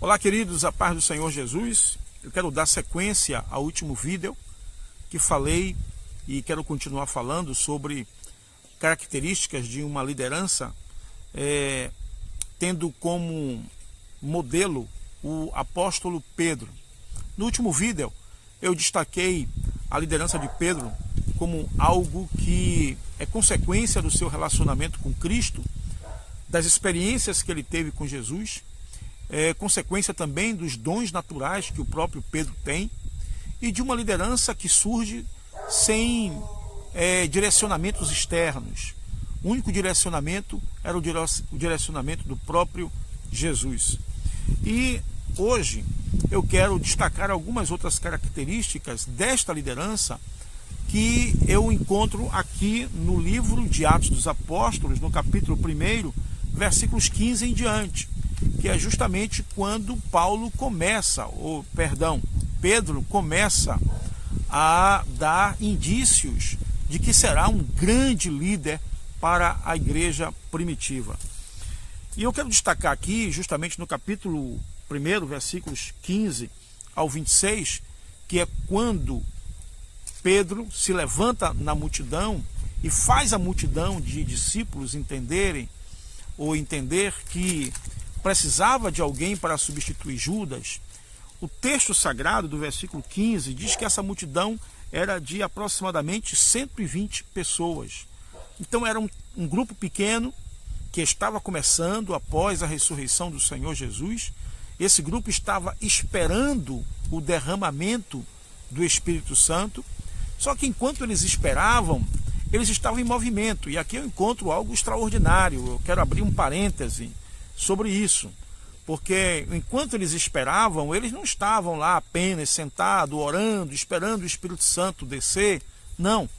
Olá, queridos, a paz do Senhor Jesus. Eu quero dar sequência ao último vídeo que falei e quero continuar falando sobre características de uma liderança, tendo como modelo o apóstolo Pedro. No último vídeo eu destaquei a liderança de Pedro como algo que é consequência do seu relacionamento com Cristo, das experiências que ele teve com Jesus, consequência também dos dons naturais que o próprio Pedro tem e de uma liderança que surge sem direcionamentos externos. O único direcionamento era o direcionamento do próprio Jesus. E hoje eu quero destacar algumas outras características desta liderança que eu encontro aqui no livro de Atos dos Apóstolos, no capítulo 1, versículos 15 em diante, que é justamente quando Pedro começa a dar indícios de que será um grande líder para a igreja primitiva. E eu quero destacar aqui, justamente no capítulo 1, versículos 15 ao 26, que é quando Pedro se levanta na multidão e faz a multidão de discípulos entender que precisava de alguém para substituir Judas. O texto sagrado do versículo 15 diz que essa multidão era de aproximadamente 120 pessoas. Então era um grupo pequeno que estava começando após a ressurreição do Senhor Jesus. Esse grupo estava esperando o derramamento do Espírito Santo. Só que enquanto eles esperavam, eles estavam em movimento. E aqui eu encontro algo extraordinário. Eu quero abrir um parêntese sobre isso. Porque enquanto eles esperavam, eles não estavam lá apenas sentados, orando, esperando o Espírito Santo descer. Não.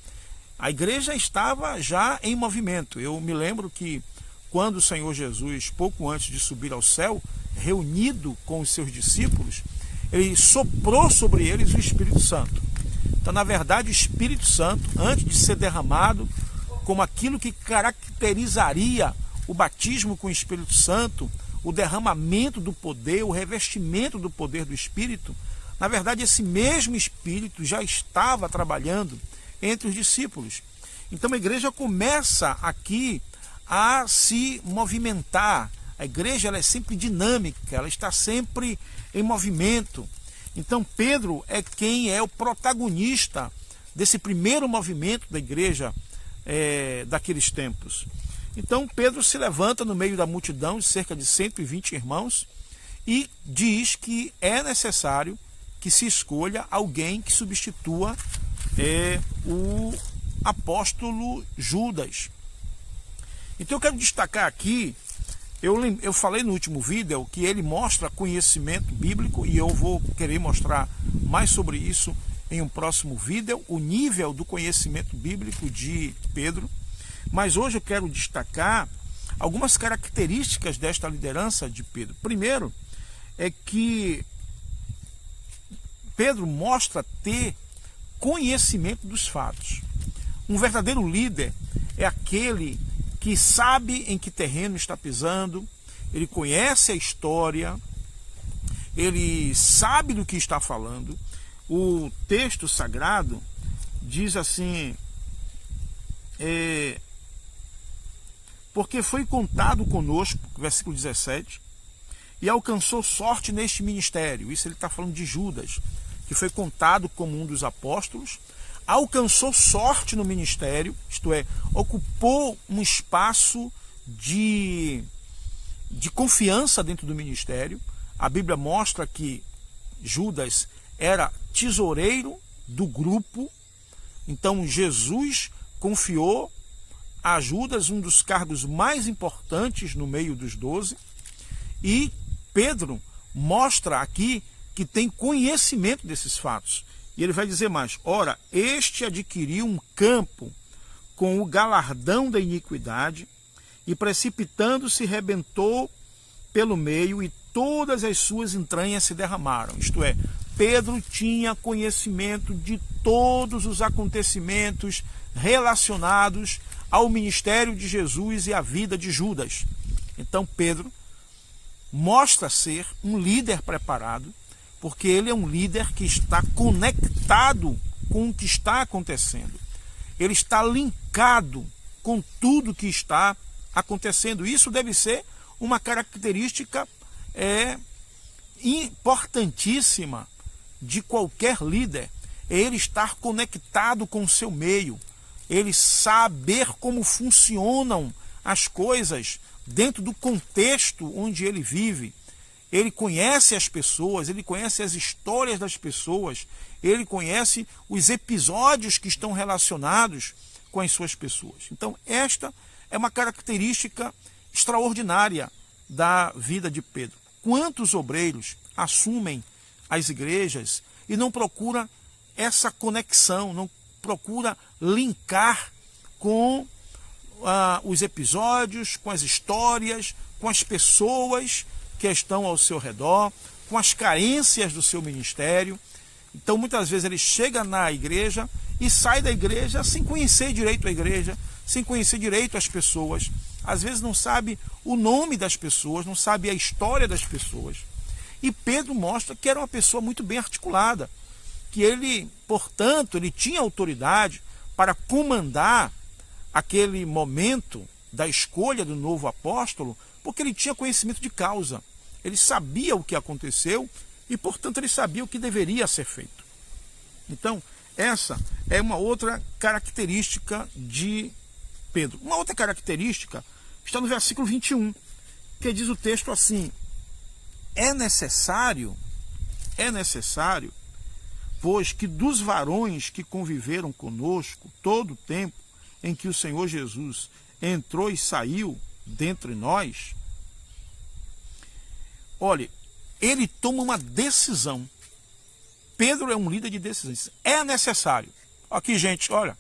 A igreja estava já em movimento. Eu me lembro que quando o Senhor Jesus, pouco antes de subir ao céu, reunido com os seus discípulos, ele soprou sobre eles o Espírito Santo. Então, na verdade, o Espírito Santo, antes de ser derramado como aquilo que caracterizaria o batismo com o Espírito Santo, o derramamento do poder, o revestimento do poder do Espírito, na verdade, esse mesmo Espírito já estava trabalhando entre os discípulos. Então, a igreja começa aqui a se movimentar. A igreja ela é sempre dinâmica, ela está sempre em movimento. Então Pedro é quem é o protagonista desse primeiro movimento da igreja daqueles tempos. Então Pedro se levanta no meio da multidão de cerca de 120 irmãos e diz que é necessário que se escolha alguém que substitua o apóstolo Judas. Então eu quero destacar aqui, eu falei no último vídeo que ele mostra conhecimento bíblico e eu vou querer mostrar mais sobre isso em um próximo vídeo, o nível do conhecimento bíblico de Pedro. Mas hoje eu quero destacar algumas características desta liderança de Pedro. Primeiro é que Pedro mostra ter conhecimento dos fatos. Um verdadeiro líder é aquele que sabe em que terreno está pisando, ele conhece a história, ele sabe do que está falando. O texto sagrado diz assim, porque foi contado conosco, versículo 17, e alcançou sorte neste ministério. Isso ele está falando de Judas, que foi contado como um dos apóstolos, alcançou sorte no ministério, isto é, ocupou um espaço de confiança dentro do ministério. A Bíblia mostra que Judas era tesoureiro do grupo, então Jesus confiou a Judas um dos cargos mais importantes no meio dos 12, e Pedro mostra aqui que tem conhecimento desses fatos. E ele vai dizer mais, ora, este adquiriu um campo com o galardão da iniquidade, e precipitando-se rebentou pelo meio, e todas as suas entranhas se derramaram. Isto é, Pedro tinha conhecimento de todos os acontecimentos relacionados ao ministério de Jesus e à vida de Judas. Então Pedro mostra ser um líder preparado, porque ele é um líder que está conectado com o que está acontecendo. Ele está linkado com tudo que está acontecendo. Isso deve ser uma característica importantíssima de qualquer líder. É ele estar conectado com o seu meio, ele saber como funcionam as coisas dentro do contexto onde ele vive. Ele conhece as pessoas, ele conhece as histórias das pessoas, ele conhece os episódios que estão relacionados com as suas pessoas. Então, esta é uma característica extraordinária da vida de Pedro. Quantos obreiros assumem as igrejas e não procuram essa conexão, não procura linkar com os episódios, com as histórias, com as pessoas que estão ao seu redor, com as carências do seu ministério. Então, muitas vezes ele chega na igreja e sai da igreja sem conhecer direito a igreja, sem conhecer direito as pessoas. Às vezes não sabe o nome das pessoas, não sabe a história das pessoas. E Pedro mostra que era uma pessoa muito bem articulada, que ele, portanto, ele tinha autoridade para comandar aquele momento da escolha do novo apóstolo, porque ele tinha conhecimento de causa. Ele sabia o que aconteceu e, portanto, ele sabia o que deveria ser feito. Então, essa é uma outra característica de Pedro. Uma outra característica está no versículo 21, que diz o texto assim: é necessário, pois que dos varões que conviveram conosco todo o tempo em que o Senhor Jesus entrou e saiu dentre nós, olha, ele toma uma decisão. Pedro é um líder de decisões. É necessário. Aqui, gente, olha,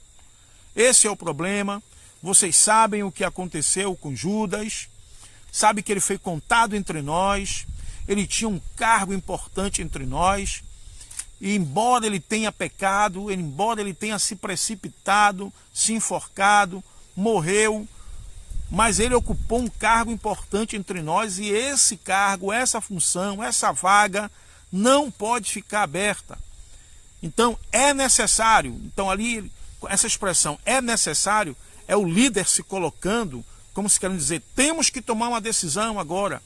esse é o problema. Vocês sabem o que aconteceu com Judas, sabe que ele foi contado entre nós, ele tinha um cargo importante entre nós, e embora ele tenha pecado, embora ele tenha se precipitado, se enforcado, morreu, mas ele ocupou um cargo importante entre nós, e esse cargo, essa função, essa vaga não pode ficar aberta. Então é necessário, então ali essa expressão é necessário, é o líder se colocando, como se querendo dizer, temos que tomar uma decisão agora,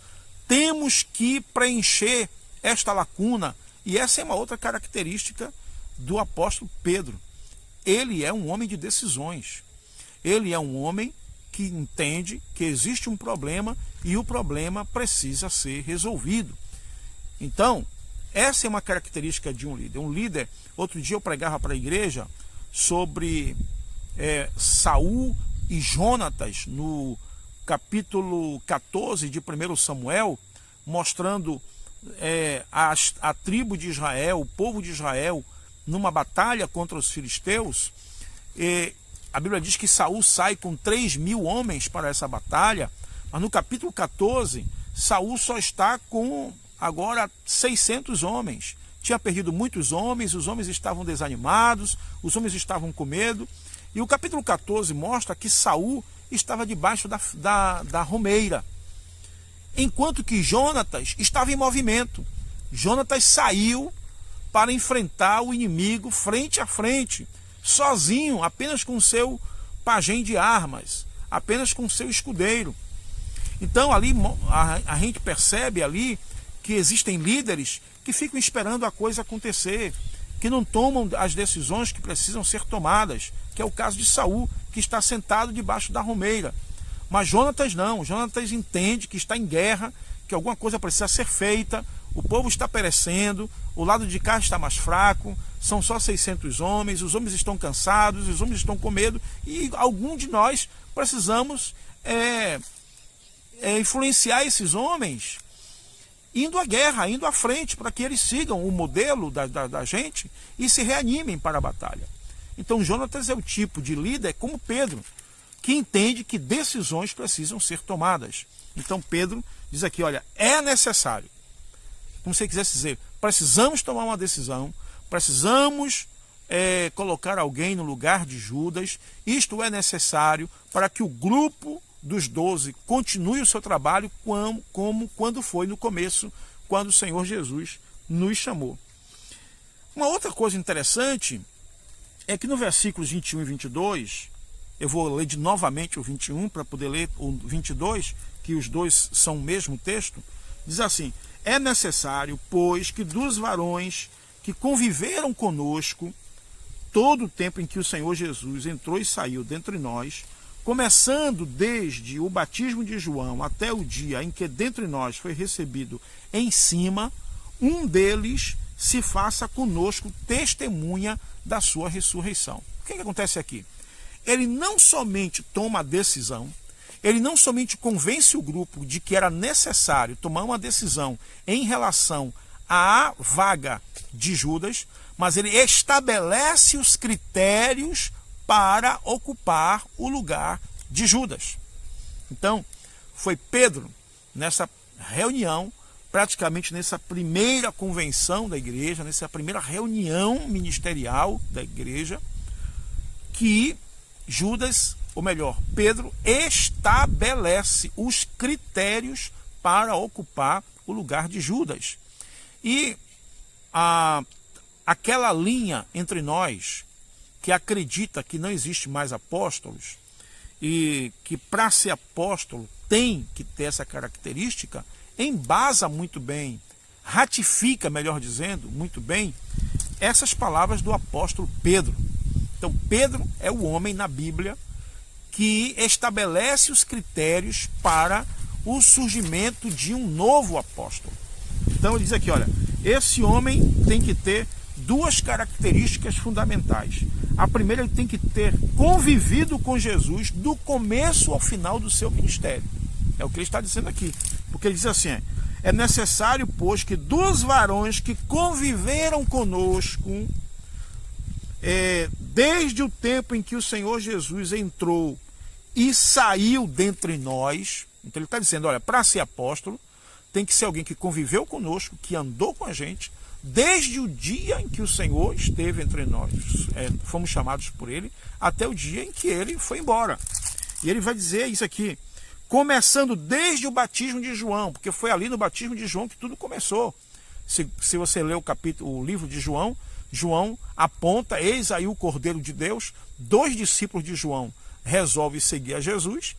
temos que preencher esta lacuna. E essa é uma outra característica do apóstolo Pedro. Ele é um homem de decisões. Ele é um homem que entende que existe um problema e o problema precisa ser resolvido. Então, essa é uma característica de um líder. Um líder, outro dia eu pregava para a igreja sobre Saul e Jonatas, no capítulo 14 de 1 Samuel, mostrando a tribo de Israel, o povo de Israel, numa batalha contra os filisteus. A Bíblia diz que Saul sai com 3.000 homens para essa batalha, mas no capítulo 14, Saul só está com agora 600 homens. Tinha perdido muitos homens, os homens estavam desanimados, os homens estavam com medo. E o capítulo 14 mostra que Saul estava debaixo da romeira, enquanto que Jonatas estava em movimento. Jonatas saiu para enfrentar o inimigo frente a frente, sozinho, apenas com seu pajem de armas, apenas com seu escudeiro. Então ali a gente percebe ali que existem líderes que ficam esperando a coisa acontecer, que não tomam as decisões que precisam ser tomadas, que é o caso de Saul, que está sentado debaixo da romeira. Mas Jonatas não, Jonatas entende que está em guerra, que alguma coisa precisa ser feita, o povo está perecendo, o lado de cá está mais fraco, são só 600 homens, os homens estão cansados, os homens estão com medo, e algum de nós precisamos influenciar esses homens indo à guerra, indo à frente, para que eles sigam o modelo da gente e se reanimem para a batalha. Então Jonatas é o tipo de líder como Pedro, que entende que decisões precisam ser tomadas. Então Pedro diz aqui, olha, é necessário, como se você quisesse dizer, precisamos tomar uma decisão, precisamos colocar alguém no lugar de Judas, isto é necessário para que o grupo dos 12 continue o seu trabalho como quando foi no começo, quando o Senhor Jesus nos chamou. Uma outra coisa interessante é que no versículos 21 e 22, eu vou ler novamente o 21 para poder ler o 22, que os dois são o mesmo texto, diz assim: é necessário, pois, que dos varões que conviveram conosco todo o tempo em que o Senhor Jesus entrou e saiu dentre nós, começando desde o batismo de João até o dia em que dentre nós foi recebido em cima, um deles se faça conosco testemunha da sua ressurreição. O que acontece aqui? Ele não somente toma a decisão, ele não somente convence o grupo de que era necessário tomar uma decisão em relação à vaga de Judas, mas ele estabelece os critérios para ocupar o lugar de Judas. Então, foi Pedro, nessa reunião, praticamente nessa primeira convenção da igreja, nessa primeira reunião ministerial da igreja, que Judas, ou melhor, Pedro, estabelece os critérios para ocupar o lugar de Judas. E aquela linha entre nós que acredita que não existe mais apóstolos e que para ser apóstolo tem que ter essa característica, embasa muito bem, ratifica, melhor dizendo, muito bem, essas palavras do apóstolo Pedro. Então, Pedro é o homem na Bíblia que estabelece os critérios para o surgimento de um novo apóstolo. Então, ele diz aqui, olha, esse homem tem que ter duas características fundamentais. A primeira, ele tem que ter convivido com Jesus do começo ao final do seu ministério. É o que ele está dizendo aqui. Porque ele diz assim, é necessário, pois, que dos varões que conviveram conosco, desde o tempo em que o Senhor Jesus entrou e saiu dentre nós, então ele está dizendo, olha, para ser apóstolo, tem que ser alguém que conviveu conosco, que andou com a gente, desde o dia em que o Senhor esteve entre nós, fomos chamados por ele, até o dia em que ele foi embora. E ele vai dizer isso aqui, começando desde o batismo de João, porque foi ali no batismo de João que tudo começou. Se você ler o livro de João, João aponta, eis aí o Cordeiro de Deus, 2 discípulos de João resolvem seguir a Jesus.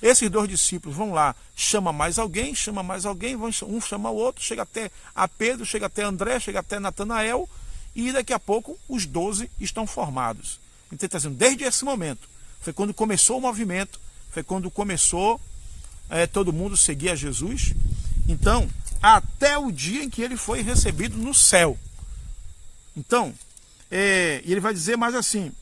Esses 2 discípulos vão lá, chama mais alguém, um chama o outro, chega até a Pedro, chega até André, chega até Natanael, e daqui a pouco os 12 estão formados. Então está dizendo, desde esse momento, foi quando começou o movimento, foi quando começou todo mundo seguir a Jesus. Então, até o dia em que ele foi recebido no céu. Então, e ele vai dizer mais assim,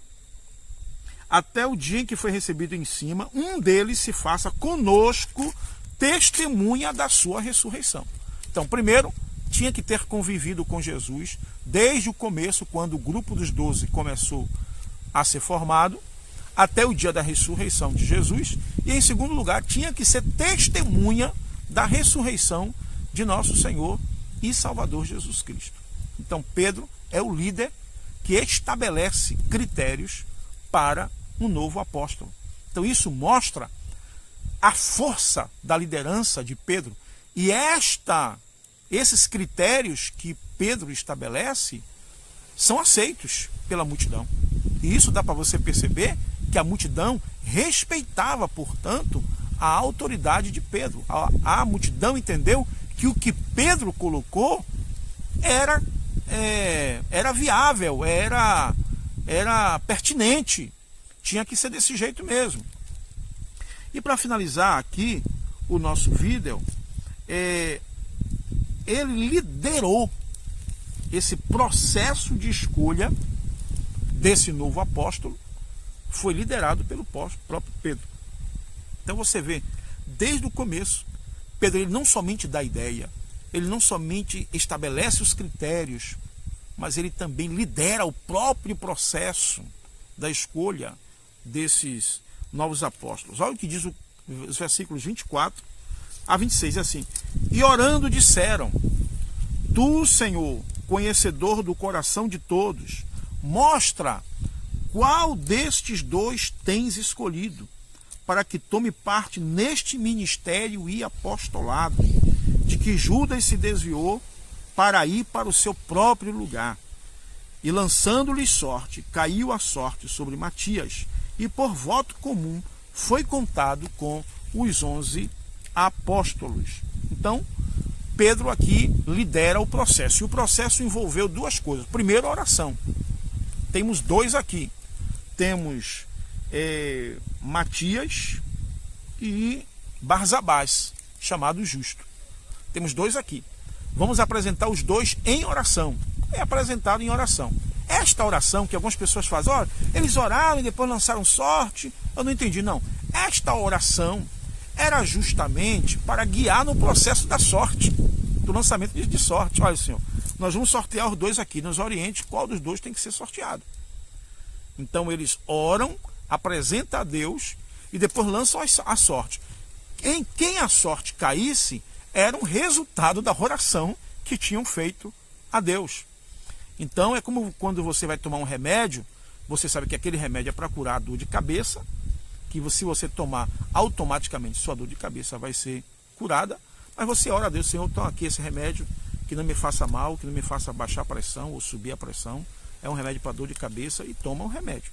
até o dia em que foi recebido em cima, um deles se faça conosco testemunha da sua ressurreição. Então, primeiro, tinha que ter convivido com Jesus desde o começo, quando o grupo dos 12 começou a ser formado, até o dia da ressurreição de Jesus. E em segundo lugar, tinha que ser testemunha da ressurreição de nosso Senhor e Salvador Jesus Cristo. Então, Pedro é o líder que estabelece critérios para um novo apóstolo. Então isso mostra a força da liderança de Pedro. E esses critérios que Pedro estabelece são aceitos pela multidão. E isso dá para você perceber que a multidão respeitava, portanto, a autoridade de Pedro. A multidão entendeu que o que Pedro colocou era viável, era pertinente, tinha que ser desse jeito mesmo. E para finalizar aqui o nosso vídeo, ele liderou esse processo de escolha desse novo apóstolo, foi liderado pelo próprio Pedro. Então você vê, desde o começo, Pedro ele não somente dá ideia, ele não somente estabelece os critérios, mas ele também lidera o próprio processo da escolha desses novos apóstolos. Olha o que diz os versículos 24 a 26, é assim: e orando disseram, tu, Senhor, conhecedor do coração de todos, mostra qual destes 2 tens escolhido, para que tome parte neste ministério e apostolado, de que Judas se desviou para ir para o seu próprio lugar. E lançando-lhe sorte, caiu a sorte sobre Matias, e por voto comum foi contado com os 11 apóstolos. Então, Pedro aqui lidera o processo. E o processo envolveu duas coisas. Primeiro, a oração. Temos dois aqui. Temos Matias e Barsabás, chamado Justo. Temos dois aqui. Vamos apresentar os dois em oração. É apresentado em oração. Esta oração que algumas pessoas fazem, olha, eles oraram e depois lançaram sorte. Eu não entendi, não. Esta oração era justamente para guiar no processo da sorte, do lançamento de sorte. Olha, Senhor, nós vamos sortear os dois aqui, nos oriente qual dos dois tem que ser sorteado. Então eles oram, apresentam a Deus e depois lançam a sorte. Em quem a sorte caísse, era um resultado da oração que tinham feito a Deus. Então é como quando você vai tomar um remédio, você sabe que aquele remédio é para curar a dor de cabeça, que se você tomar, automaticamente sua dor de cabeça vai ser curada, mas você ora a Deus, Senhor, toma aqui esse remédio que não me faça mal, que não me faça baixar a pressão ou subir a pressão, é um remédio para dor de cabeça, e toma o remédio.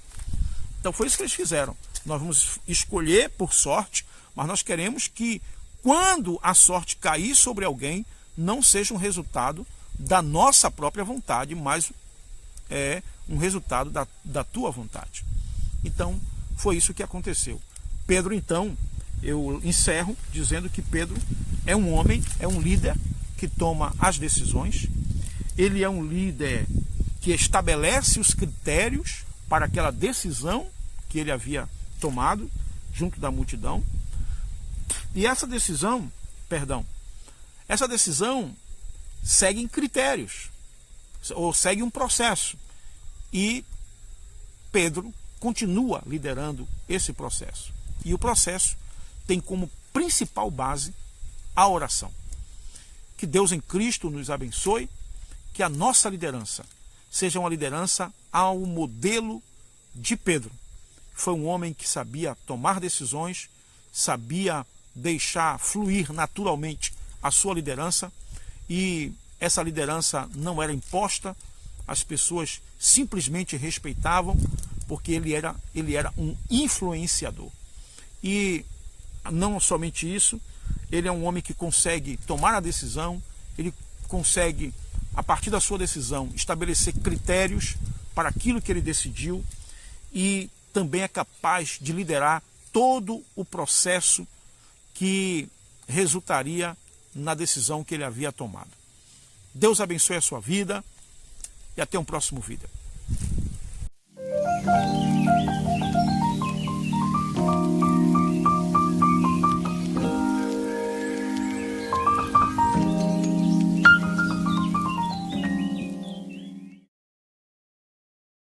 Então foi isso que eles fizeram. Nós vamos escolher por sorte, mas nós queremos que quando a sorte cair sobre alguém, não seja um resultado da nossa própria vontade, mas é um resultado da tua vontade. Então, foi isso que aconteceu. Pedro, então, eu encerro dizendo que Pedro é um homem, é um líder que toma as decisões. Ele é um líder que estabelece os critérios para aquela decisão que ele havia tomado junto da multidão. E essa decisão segue critérios, ou segue um processo. E Pedro continua liderando esse processo. E o processo tem como principal base a oração. Que Deus em Cristo nos abençoe, que a nossa liderança seja uma liderança ao modelo de Pedro. Foi um homem que sabia tomar decisões, sabia deixar fluir naturalmente a sua liderança, e essa liderança não era imposta, as pessoas simplesmente respeitavam, porque ele era um influenciador. E não somente isso, ele é um homem que consegue tomar a decisão, ele consegue, a partir da sua decisão, estabelecer critérios para aquilo que ele decidiu, e também é capaz de liderar todo o processo que resultaria na decisão que ele havia tomado. Deus abençoe a sua vida e até um próximo vídeo.